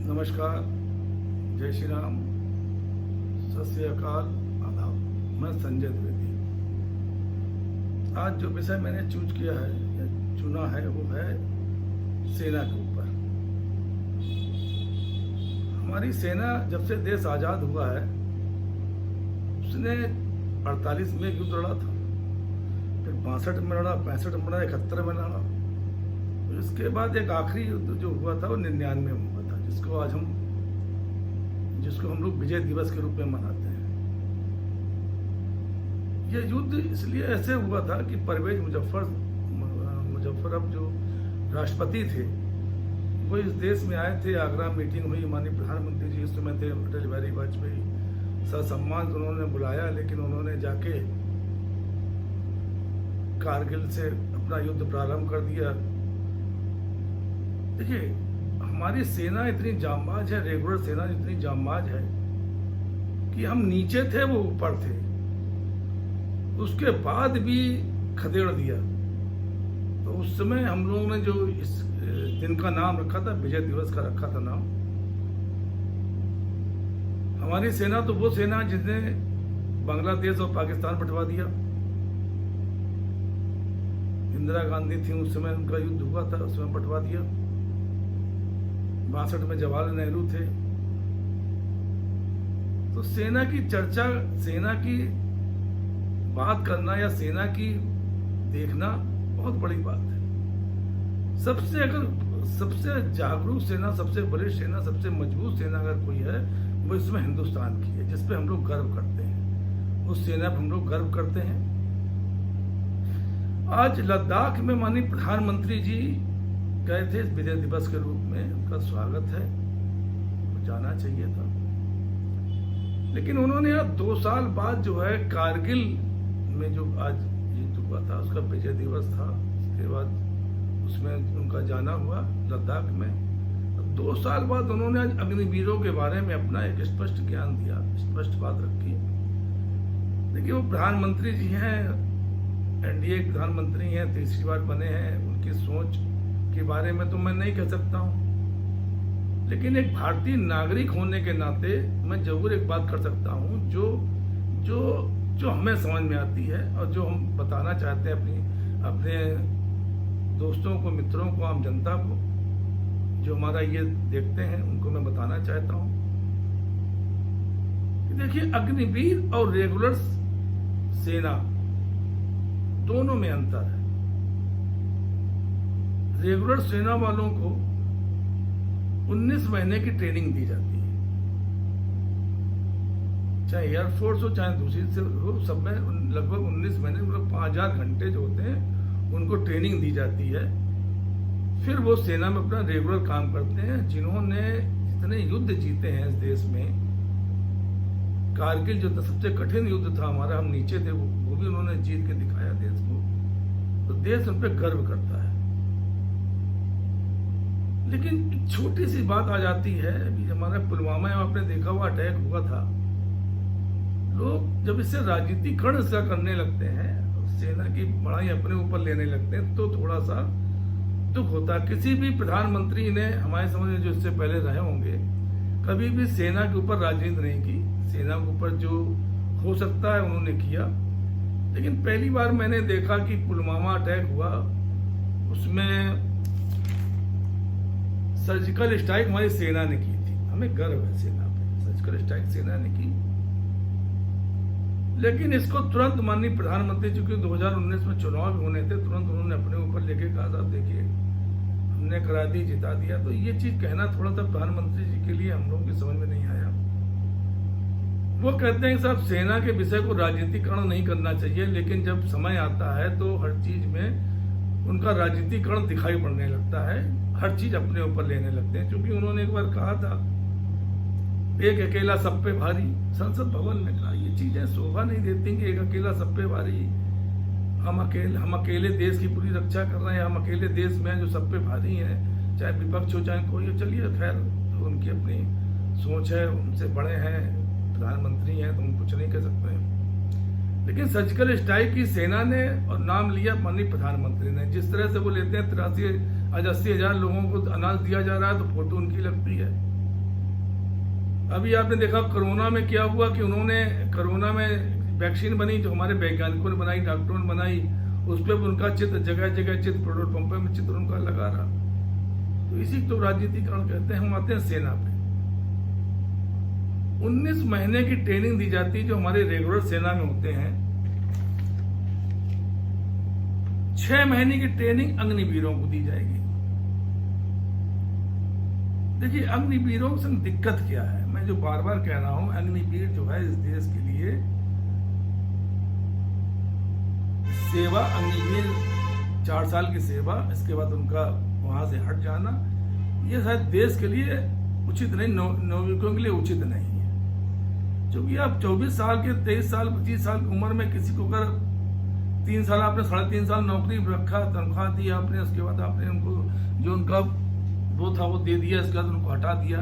नमस्कार, जय श्री राम, सत श्री अकाल, आदाब। मैं संजय द्विवेदी। आज जो विषय मैंने चुना है वो है सेना के ऊपर। हमारी सेना जब से देश आजाद हुआ है उसने 48 में युद्ध लड़ा था, फिर 62 में लड़ा, 65 में लड़ा, 71 में लड़ा। इसके बाद एक आखिरी युद्ध जो हुआ था वो 99 में हुआ था, जिसको हम लोग विजय दिवस के रूप में मनाते हैं। यह युद्ध इसलिए ऐसे हुआ था कि परवेज मुजफ्फर जो राष्ट्रपति थे वो इस देश में आए थे। आगरा मीटिंग हुई, माननीय प्रधानमंत्री जी इस समय थे अटल बिहारी वाजपेयी। ससम्मान उन्होंने बुलाया, लेकिन उन्होंने जाके कारगिल से अपना युद्ध प्रारंभ कर दिया। देखिए, हमारी सेना इतनी जांबाज है, रेगुलर सेना इतनी जांबाज है कि हम नीचे थे वो ऊपर थे, उसके बाद भी खदेड़ दिया। तो उस समय हम लोगों ने जो इस दिन का नाम रखा था, विजय दिवस का रखा था नाम। हमारी सेना तो वो सेना जिसने बांग्लादेश और पाकिस्तान बंटवा दिया। इंदिरा गांधी थी उस समय, उनका युद्ध हुआ था, उस समय बंटवा दिया। 62 में जवाहरलाल नेहरू थे। तो सेना की चर्चा, सेना की बात करना या सेना की देखना बहुत बड़ी बात है। सबसे जागरूक सेना, सबसे बड़ी सेना, सबसे मजबूत सेना अगर कोई है वो इसमें हिंदुस्तान की है, जिसपे हम लोग गर्व करते हैं। उस सेना पर हम लोग गर्व करते हैं। आज लद्दाख में माननीय प्रधानमंत्री जी गए थे विजय दिवस के रूप में, उनका स्वागत है, वो जाना चाहिए था। लेकिन उन्होंने अब 2 साल बाद जो है कारगिल में जो आज युद्ध हुआ था उसका विजय दिवस था, उसके बाद उसमें उनका जाना हुआ लद्दाख में। 2 साल बाद उन्होंने आज अग्निवीरों के बारे में अपना एक स्पष्ट ज्ञान दिया, स्पष्ट बात रखी। देखिए, वो प्रधानमंत्री जी हैं, एनडीए प्रधानमंत्री हैं, तीसरी बार बने हैं। उनकी सोच के बारे में तो मैं नहीं कह सकता हूं, लेकिन एक भारतीय नागरिक होने के नाते मैं जरूर एक बात कर सकता हूं जो हमें समझ में आती है और जो हम बताना चाहते हैं अपने दोस्तों को, मित्रों को, आम जनता को जो हमारा ये देखते हैं, उनको मैं बताना चाहता हूं। देखिए, अग्निवीर और रेगुलर सेना दोनों में अंतर है। रेगुलर सेना वालों को 19 महीने की ट्रेनिंग दी जाती है, चाहे एयरफोर्स हो चाहे दूसरी से हो, सब में लगभग 19 महीने, मतलब 5000 घंटे जो होते हैं उनको ट्रेनिंग दी जाती है। फिर वो सेना में अपना रेगुलर काम करते हैं। जिन्होंने जितने युद्ध जीते हैं इस देश में, कारगिल जो सबसे कठिन युद्ध था हमारा, हम नीचे थे, वो भी उन्होंने जीत के दिखाया देश को, तो देश उन पर गर्व करता है। लेकिन छोटी सी बात आ जाती है, अभी हमारा पुलवामा में आपने देखा हुआ अटैक हुआ था। लोग जब इससे राजनीतिकरण इसका करने लगते हैं, सेना की बड़ाई अपने ऊपर लेने लगते हैं, तो थोड़ा सा दुख होता है। किसी भी प्रधानमंत्री ने हमारे समझ में जो इससे पहले रहे होंगे, कभी भी सेना के ऊपर राजनीति नहीं की। सेना के ऊपर जो हो सकता है उन्होंने किया। लेकिन पहली बार मैंने देखा कि पुलवामा अटैक हुआ, उसमें सर्जिकल स्ट्राइक हमारी सेना ने की थी। हमें गर्व है सेना पे, सर्जिकल स्ट्राइक सेना ने की। लेकिन इसको तुरंत माननीय प्रधानमंत्री, चूंकि 2019 में चुनाव भी होने थे, तुरंत उन्होंने अपने ऊपर लेके कहा था, देखिए हमने करा दी, जिता दिया। तो ये चीज कहना थोड़ा सा प्रधानमंत्री जी के लिए हम लोगों की समझ में नहीं आया। वो कहते हैं कि साहब सेना के विषय को राजनीतिकरण नहीं करना चाहिए, लेकिन जब समय आता है तो हर चीज में उनका राजनीतिकरण दिखाई पड़ने लगता है, हर चीज अपने ऊपर लेने लगते हैं। क्योंकि उन्होंने एक बार कहा था, एक अकेला सब पे भारी, संसद भवन में कहा। ये चीजें शोभा नहीं देती कि एक अकेला सब पे भारी, हम अकेले देश की पूरी रक्षा कर रहे हैं, हम अकेले देश में जो सब पे भारी हैं, चाहे विपक्ष हो चाहे कोई हो। चलिए खैर, तो उनकी अपनी सोच है, उनसे बड़े हैं, प्रधानमंत्री हैं, तो हम कुछ नहीं कह सकते हैं। लेकिन सर्जिकल स्ट्राइक की सेना ने और नाम लिया माननीय प्रधानमंत्री ने। जिस तरह से वो लेते हैं 83 80 हजार लोगों को अनाज दिया जा रहा है, तो फोटो उनकी लगती है। अभी आपने देखा कोरोना में क्या हुआ कि उन्होंने कोरोना में वैक्सीन बनी, जो हमारे वैज्ञानिकों ने बनाई, डॉक्टरों ने बनाई, उस पर उनका चित्र जगह जगह चित्र, पेट्रोल पंप में चित्र उनका लगा रहा। तो इसी को राजनीतिकरण कहते हैं। हम आते हैं सेना पे। 19 महीने की ट्रेनिंग दी जाती है जो हमारे रेगुलर सेना में होते हैं। 6 महीने की ट्रेनिंग अग्निवीरों को दी जाएगी। देखिए अग्निवीरों के संग दिक्कत क्या है, मैं जो बार बार कह रहा हूं, अग्निवीर जो है इस देश के लिए सेवा, अग्निवीर 4 साल की सेवा, इसके बाद उनका वहां से हट जाना, ये शायद देश के लिए उचित नहीं, नवयुवकों के लिए उचित नहीं है। क्योंकि आप 24 साल के 23 साल 25 साल की उम्र में किसी को अगर 3 साल आपने 3.5 साल नौकरी रखा, तनख्वाह दी आपने, उसके बाद आपने उनको जो उनका वो था वो दे दिया, इसके बाद उनको हटा दिया,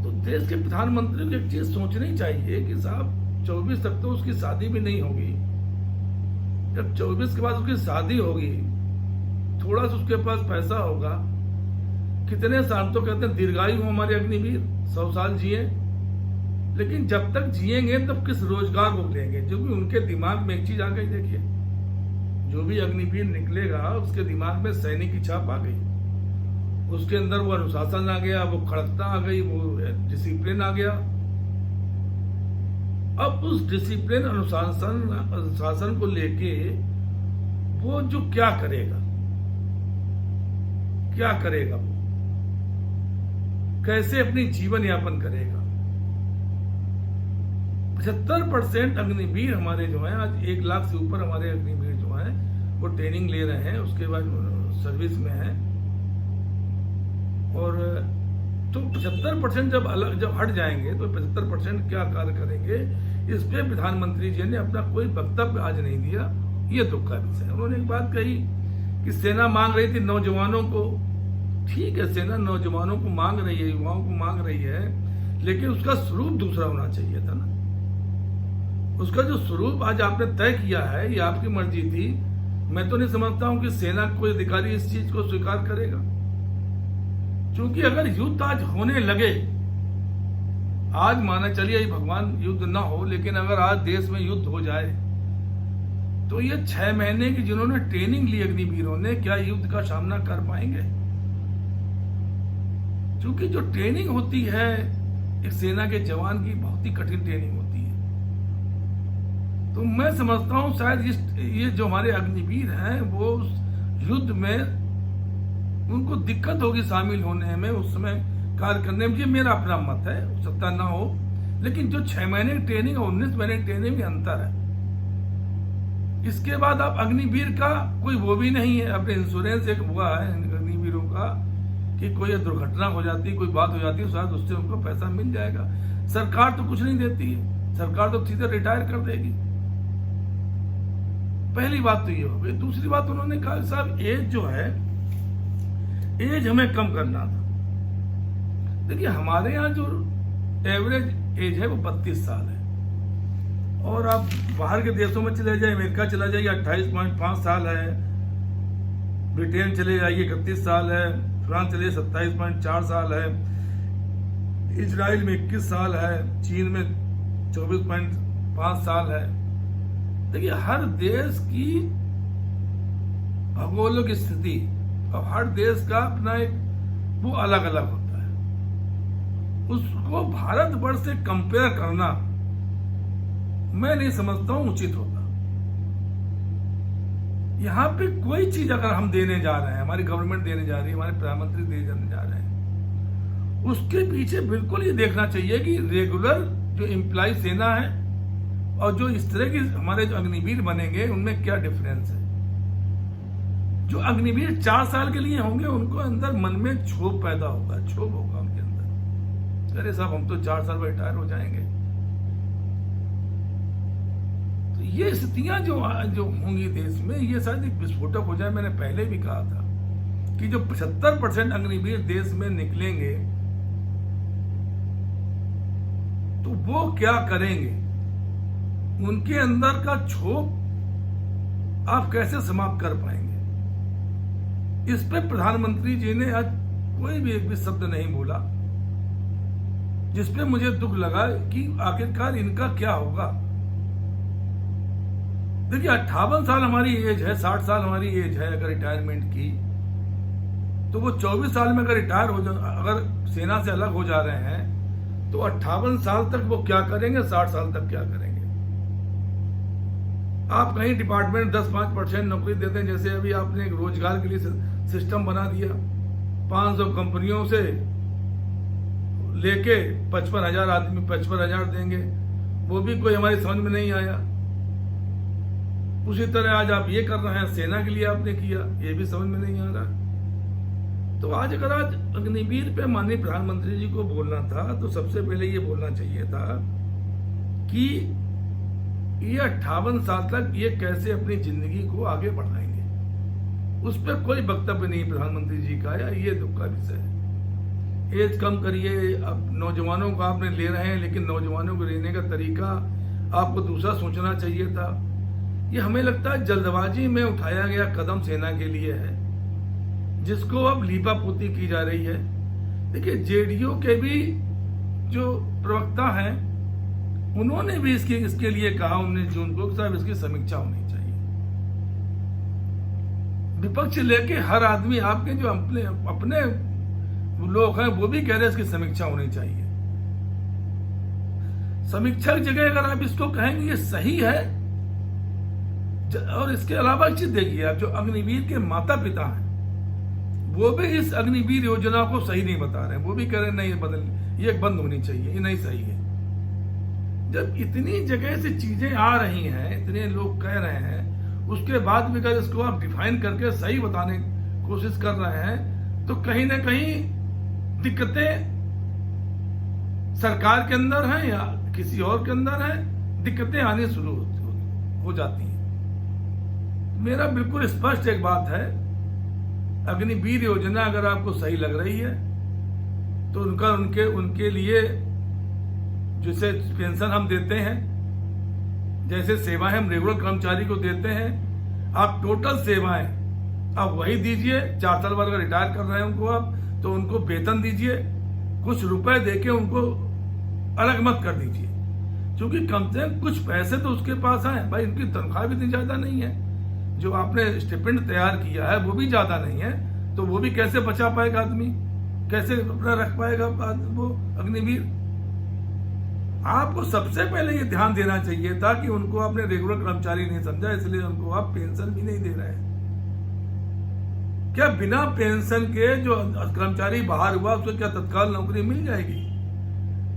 तो देश के प्रधानमंत्री को एक चीज सोचनी चाहिए कि साहब 24 तक तो उसकी शादी भी नहीं होगी। जब 24 के बाद उसकी शादी होगी, थोड़ा सा उसके पास पैसा होगा, कितने साल तो कहते हैं दीर्घायु हो हमारे अग्निवीर, 100 साल जिए, लेकिन जब तक जिएंगे तब किस रोजगार को लेंगे? क्योंकि उनके दिमाग में एक चीज आ गई, देखिए जो भी अग्निवीर निकलेगा उसके दिमाग में सैनिक की छाप आ गई, उसके अंदर वो अनुशासन आ गया, वो खड़कता आ गई, वो डिसिप्लिन आ गया। अब उस डिसिप्लिन अनुशासन को लेके वो जो क्या करेगा वो, कैसे अपनी जीवन यापन करेगा? 75% अग्निवीर हमारे जो हैं, आज 1 लाख से ऊपर हमारे अग्निवीर जो हैं वो ट्रेनिंग ले रहे हैं, उसके बाद सर्विस में हैं। और तो 75% जब हट जाएंगे तो 75% क्या कार्य करेंगे, इस पे प्रधानमंत्री जी ने अपना कोई वक्तव्य आज नहीं दिया। ये दुख का विषय है। उन्होंने एक बात कही कि सेना मांग रही थी नौजवानों को, ठीक है सेना नौजवानों को मांग रही है, युवाओं को मांग रही है, लेकिन उसका स्वरूप दूसरा होना चाहिए था ना। उसका जो स्वरूप आज आपने तय किया है, ये आपकी मर्जी थी। मैं तो नहीं समझता हूं कि सेना कोई अधिकारी इस चीज को स्वीकार करेगा, क्योंकि अगर युद्ध आज होने लगे, आज माना चलिए भगवान युद्ध ना हो, लेकिन अगर आज देश में युद्ध हो जाए तो ये 6 महीने की जिन्होंने ट्रेनिंग ली अग्निवीरों ने, क्या युद्ध का सामना कर पाएंगे? क्योंकि जो ट्रेनिंग होती है एक सेना के जवान की, बहुत ही कठिन ट्रेनिंग होती है। तो मैं समझता हूं शायद ये जो हमारे अग्निवीर हैं वो युद्ध में उनको दिक्कत होगी शामिल होने में, उस समय कार्य करने में। ये मेरा अपना मत है, हो सकता ना हो, लेकिन जो 6 महीने की ट्रेनिंग और 19 महीने की ट्रेनिंग में अंतर है। इसके बाद आप अग्निवीर का कोई वो भी नहीं है, अपने इंश्योरेंस एक हुआ है अग्निवीरों का कि कोई दुर्घटना हो जाती है, कोई बात हो जाती है, शायद उससे उनको पैसा मिल जाएगा। सरकार तो कुछ नहीं देती है, सरकार तो सीधे रिटायर कर देगी। पहली बात तो ये हो गई। दूसरी बात उन्होंने कहा साहब एज जो है, एज हमें कम करना था। देखिए हमारे यहाँ जो एवरेज एज है वो 32 साल है, और आप बाहर के देशों में चले जाइए, अमेरिका चला जाइए 28.5 साल है, ब्रिटेन चले जाइए 31 साल है, फ्रांस चले 27.4 साल है, इजराइल में 21 साल है, चीन में 24.5 साल है। देखिए हर देश की भौगोलिक स्थिति और हर देश का अपना एक वो अलग अलग होता है। उसको भारतवर्ष से कंपेयर करना मैं नहीं समझता हूं उचित होगा। यहां पे कोई चीज अगर हम देने जा रहे हैं, हमारी गवर्नमेंट देने जा रही है, हमारे प्रधानमंत्री देने जा रहे हैं, उसके पीछे बिल्कुल ये देखना चाहिए कि रेगुलर जो एम्प्लॉय सेना है और जो इस तरह के हमारे जो अग्निवीर बनेंगे उनमें क्या डिफरेंस है। जो अग्निवीर 4 साल के लिए होंगे उनको अंदर मन में क्षोभ पैदा होगा, क्षोभ होगा उनके अंदर, अरे साहब हम तो 4 साल में रिटायर हो जाएंगे। तो ये स्थितियां जो होंगी देश में, ये शायद एक विस्फोटक हो जाए। मैंने पहले भी कहा था कि जो 75% अग्निवीर देश में निकलेंगे तो वो क्या करेंगे, उनके अंदर का क्षोभ आप कैसे समाप्त कर पाएंगे। इस पे प्रधानमंत्री जी ने आज कोई भी एक भी शब्द नहीं बोला। जिसपे मुझे दुख लगा कि आखिरकार इनका क्या होगा। देखिए 58 साल हमारी एज है, 60 साल हमारी एज है अगर रिटायरमेंट की, तो वो 24 साल में अगर रिटायर हो अगर सेना से अलग हो जा रहे हैं तो 58 साल तक वो क्या करेंगे, 60 साल तक क्या करेंगे। आप कहीं डिपार्टमेंट 10-5% नौकरी देते हैं, जैसे अभी आपने एक रोजगार के लिए सिस्टम बना दिया, 500 कंपनियों से लेके 55,000 आदमी 55,000 देंगे, वो भी कोई हमारी समझ में नहीं आया। उसी तरह आज आप ये कर रहे हैं, सेना के लिए आपने किया, ये भी समझ में नहीं आ रहा। तो आज अगर आज अग्निवीर पे माननीय प्रधानमंत्री जी को बोलना था तो सबसे पहले ये बोलना चाहिए था कि ये 58 साल तक ये कैसे अपनी जिंदगी को आगे बढ़ाएंगे। उस पर कोई वक्तव्य नहीं प्रधानमंत्री जी का, या ये दुख का विषय है। एज कम करिए, अब नौजवानों को आपने ले रहे हैं, लेकिन नौजवानों को लेने का तरीका आपको दूसरा सोचना चाहिए था। ये हमें लगता है जल्दबाजी में उठाया गया कदम सेना के लिए है, जिसको अब लीपापोती की जा रही है। देखिए जेडीयू के भी जो प्रवक्ता हैं उन्होंने भी इसके लिए कहा 19 जून को, साहब इसकी समीक्षा होनी चाहिए। विपक्ष लेके हर आदमी, आपके जो अपने लोग हैं वो भी कह रहे हैं इसकी समीक्षा होनी चाहिए। समीक्षा की जगह अगर आप इसको कहेंगे ये सही है, और इसके अलावा एक चीज देखिए, आप जो अग्निवीर के माता पिता हैं वो भी इस अग्निवीर योजना को सही नहीं बता रहे हैं। वो भी कह रहे हैं नहीं, ये बंद होनी चाहिए, ये नहीं सही है। जब इतनी जगह से चीजें आ रही हैं, इतने लोग कह रहे हैं, उसके बाद भी अगर इसको आप डिफाइन करके सही बताने की कोशिश कर रहे हैं तो कहीं ना कहीं दिक्कतें सरकार के अंदर हैं या किसी और के अंदर हैं, दिक्कतें आनी शुरू हो जाती हैं। मेरा बिल्कुल स्पष्ट एक बात है, अग्निवीर योजना अगर आपको सही लग रही है तो उनके लिए जैसे पेंशन हम देते हैं, जैसे सेवाएं हम रेगुलर कर्मचारी को देते हैं, आप टोटल सेवाएं आप वही दीजिए। 4 साल बाद अगर रिटायर कर रहे हैं उनको आप, तो उनको वेतन दीजिए, कुछ रुपए देके उनको अलग मत कर दीजिए, क्योंकि कम से कम कुछ पैसे तो उसके पास आए। भाई उनकी तनख्वाह भी इतनी ज्यादा नहीं है, जो आपने स्टिपेंड तैयार किया है वो भी ज्यादा नहीं है, तो वो भी कैसे बचा पाएगा आदमी, कैसे अपना रख पाएगा वो अग्निवीर। आपको सबसे पहले ये ध्यान देना चाहिए था कि उनको आपने रेगुलर कर्मचारी नहीं समझा, इसलिए उनको आप पेंशन भी नहीं दे रहे हैं। क्या बिना पेंशन के जो कर्मचारी बाहर हुआ उसको क्या तत्काल नौकरी मिल जाएगी?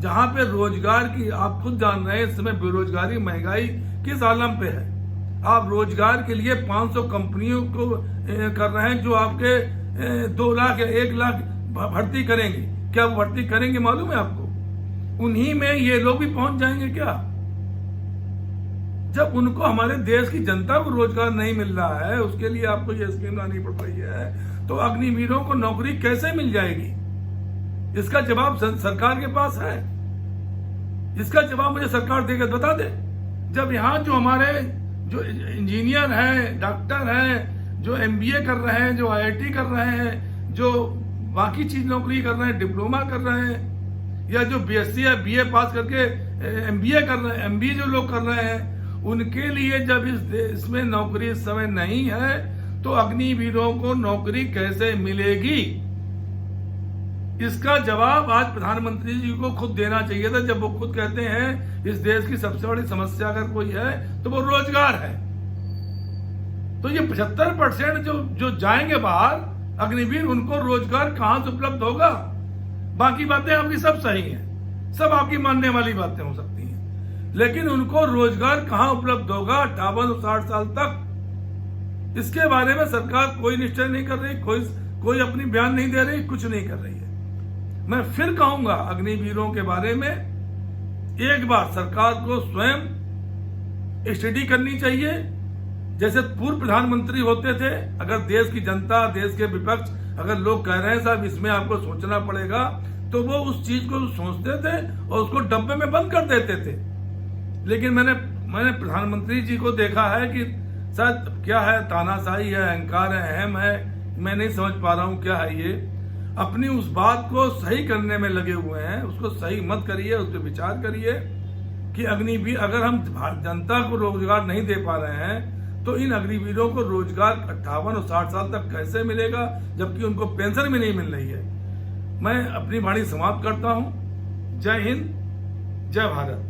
जहां पे रोजगार की, आप खुद जान रहे हैं इस समय बेरोजगारी, महंगाई किस आलम पे है। आप रोजगार के लिए 500 कंपनियों को कर रहे हैं जो आपके 2 लाख या 1 लाख भर्ती करेंगे। क्या वो भर्ती करेंगे मालूम है आपको? उन्हीं में ये लोग भी पहुंच जाएंगे क्या? जब उनको, हमारे देश की जनता को रोजगार नहीं मिल रहा है, उसके लिए आपको ये स्कीम लानी पड़ रही है, तो अग्निवीरों को नौकरी कैसे मिल जाएगी? इसका जवाब सरकार के पास है। इसका जवाब मुझे सरकार देकर बता दे। जब यहाँ जो हमारे जो इंजीनियर हैं, डॉक्टर हैं, जो MBA कर रहे हैं, जो IIT कर रहे हैं, जो बाकी चीज नौकरी कर रहे हैं, डिप्लोमा कर रहे हैं, या जो BSc या BA पास करके MBA कर रहे हैं, MBA जो लोग कर रहे हैं, उनके लिए जब इसमें नौकरी इस समय नहीं है तो अग्निवीरों को नौकरी कैसे मिलेगी? इसका जवाब आज प्रधानमंत्री जी को खुद देना चाहिए था, जब वो खुद कहते हैं इस देश की सबसे बड़ी समस्या अगर कोई है तो वो रोजगार है। तो ये 75% जो जाएंगे बाहर अग्निवीर, उनको रोजगार कहां से उपलब्ध होगा? बाकी बातें आपकी सब सही हैं, सब आपकी मानने वाली बातें हो सकती हैं, लेकिन उनको रोजगार कहां उपलब्ध होगा 58-60 साल तक? इसके बारे में सरकार कोई निश्चय नहीं कर रही, कोई अपनी बयान नहीं दे रही, कुछ नहीं कर रही है। मैं फिर कहूंगा अग्निवीरों के बारे में एक बार सरकार को स्वयं स्टडी करनी चाहिए। जैसे पूर्व प्रधानमंत्री होते थे, अगर देश की जनता, देश के विपक्ष, अगर लोग कह रहे हैं साहब इसमें आपको सोचना पड़ेगा, तो वो उस चीज को सोचते थे और उसको डब्बे में बंद कर देते थे। लेकिन मैंने प्रधानमंत्री जी को देखा है कि शायद क्या है, तानाशाही है, अहंकार है, अहम है, मैं नहीं समझ पा रहा हूं क्या है ये। अपनी उस बात को सही करने में लगे हुए हैं, उसको सही मत करिए, उस पर विचार करिए कि अग्निवीर, अगर हम जनता को रोजगार नहीं दे पा रहे हैं तो इन अग्निवीरों को रोजगार 58 और 60 साल तक कैसे मिलेगा, जबकि उनको पेंशन भी नहीं मिल रही है। मैं अपनी वाणी समाप्त करता हूं। जय हिंद, जय भारत।